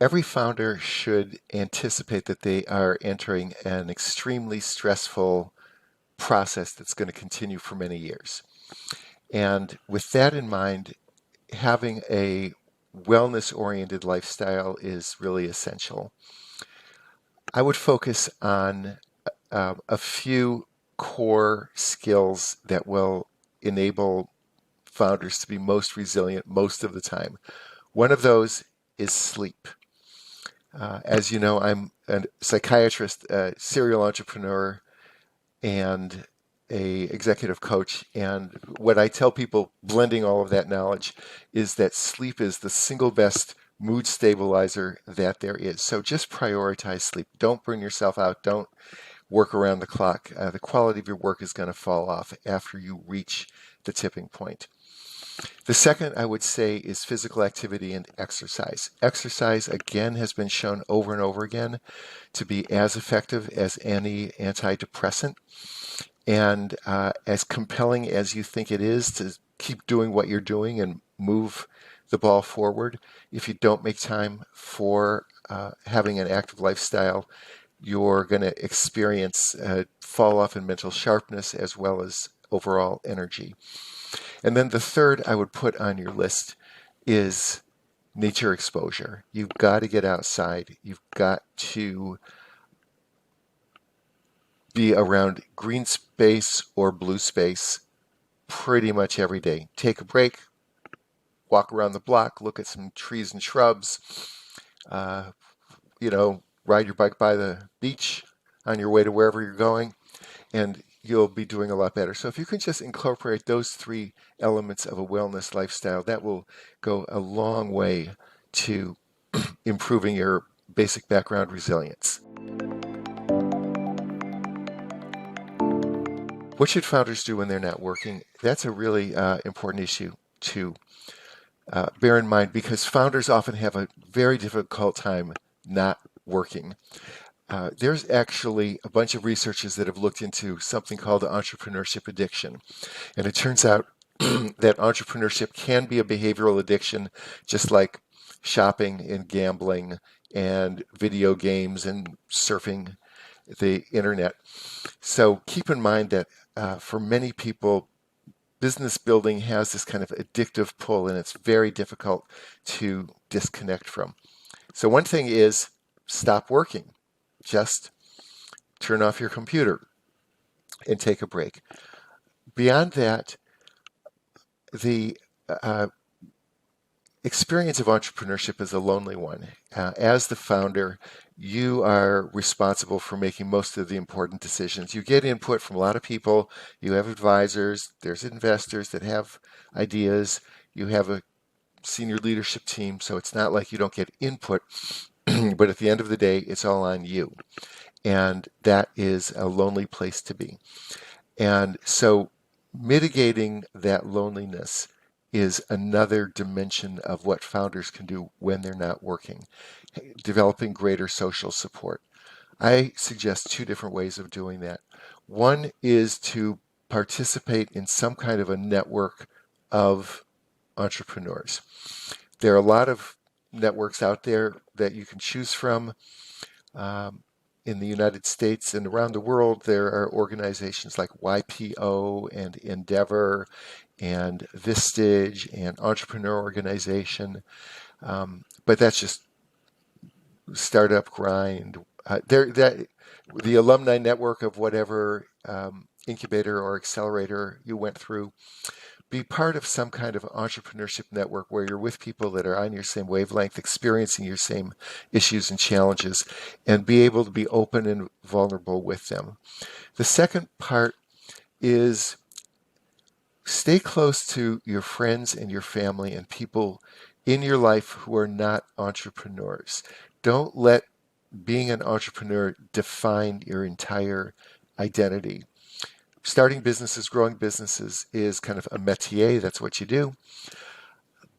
every founder should anticipate that they are entering an extremely stressful process that's going to continue for many years. And with that in mind, having a wellness-oriented lifestyle is really essential. I would focus on a few core skills that will enable founders to be most resilient most of the time. One of those is sleep. As you know, I'm a psychiatrist, a serial entrepreneur, and a executive coach. And what I tell people, blending all of that knowledge, is that sleep is the single best mood stabilizer that there is. So just prioritize sleep. Don't burn yourself out. Don't work around the clock. The quality of your work is going to fall off after you reach the tipping point. The second I would say is physical activity and exercise. Exercise, again, has been shown over and over again to be as effective as any antidepressant. And as compelling as you think it is to keep doing what you're doing and move the ball forward, if you don't make time for having an active lifestyle, you're going to experience fall off in mental sharpness as well as overall energy. And then the third I would put on your list is nature exposure. You've got to get outside. You've got to be around green space or blue space pretty much every day. Take a break, walk around the block, look at some trees and shrubs, uh, ride your bike by the beach on your way to wherever you're going, and you'll be doing a lot better. So if you can just incorporate those three elements of a wellness lifestyle, that will go a long way to improving your basic background resilience. What should founders do when they're not working? That's a really important issue to bear in mind, because founders often have a very difficult time not working. There's actually a bunch of researchers that have looked into something called entrepreneurship addiction. And it turns out that entrepreneurship can be a behavioral addiction, just like shopping and gambling and video games and surfing the internet. So keep in mind that for many people, business building has this kind of addictive pull, and it's very difficult to disconnect from. So one thing is stop working. Just turn off your computer and take a break. Beyond that, the experience of entrepreneurship is a lonely one. As the founder, you are responsible for making most of the important decisions. You get input from a lot of people. You have advisors. There's investors that have ideas. You have a senior leadership team, so it's not like you don't get input, but at the end of the day, it's all on you. And that is a lonely place to be. And so mitigating that loneliness is another dimension of what founders can do when they're not working, developing greater social support. I suggest two different ways of doing that. One is to participate in some kind of a network of entrepreneurs. There are a lot of networks out there that you can choose from. In the United States and around the world, there are organizations like YPO and Endeavor and Vistage and Entrepreneur Organization. But that's just startup grind. The alumni network of whatever incubator or accelerator you went through. Be part of some kind of entrepreneurship network where you're with people that are on your same wavelength, experiencing your same issues and challenges, and be able to be open and vulnerable with them. The second part is stay close to your friends and your family and people in your life who are not entrepreneurs. Don't let being an entrepreneur define your entire identity. Starting businesses, growing businesses is kind of a métier. That's what you do.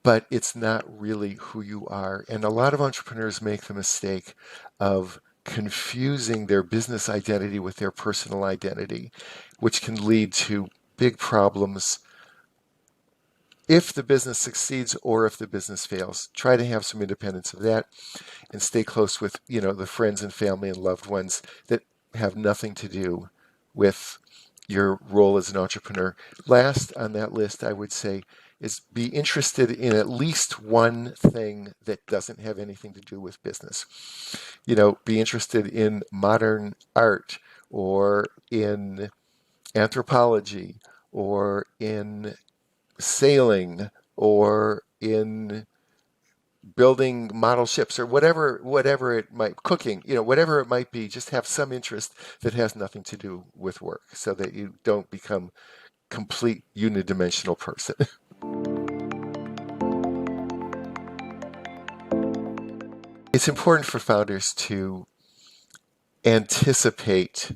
But it's not really who you are. And a lot of entrepreneurs make the mistake of confusing their business identity with their personal identity, which can lead to big problems if the business succeeds or if the business fails. Try to have some independence of that and stay close with, the friends and family and loved ones that have nothing to do with your role as an entrepreneur. Last on that list, I would say, is be interested in at least one thing that doesn't have anything to do with business. Be interested in modern art or in anthropology or in sailing or in building model ships or whatever it might cooking, whatever it might be. Just have some interest that has nothing to do with work so that you don't become complete unidimensional person. It's important for founders to anticipate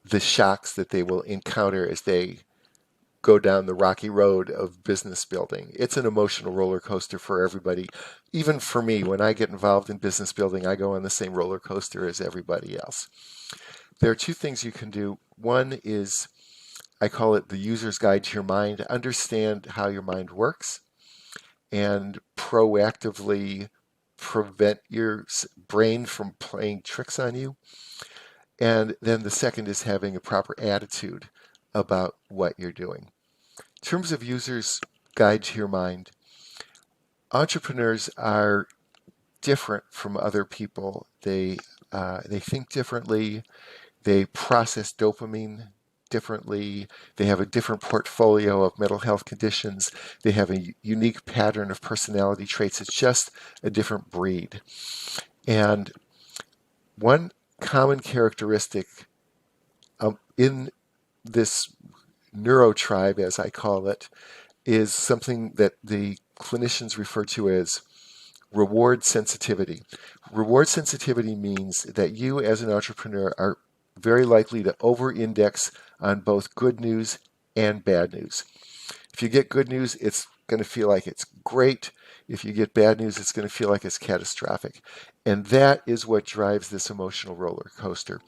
the shocks that they will encounter as they go down the rocky road of business building. It's an emotional roller coaster for everybody. Even for me, when I get involved in business building, I go on the same roller coaster as everybody else. There are two things you can do. One is, I call it the user's guide to your mind. Understand how your mind works and proactively prevent your brain from playing tricks on you. And then the second is having a proper attitude about what you're doing. In terms of users' guide to your mind, entrepreneurs are different from other people. They think differently. They process dopamine differently. They have a different portfolio of mental health conditions. They have a unique pattern of personality traits. It's just a different breed. And one common characteristic in this neurotribe, as I call it, is something that the clinicians refer to as reward sensitivity. Reward sensitivity means that you, as an entrepreneur, are very likely to over-index on both good news and bad news. If you get good news, it's going to feel like it's great. If you get bad news, it's going to feel like it's catastrophic. And that is what drives this emotional roller coaster.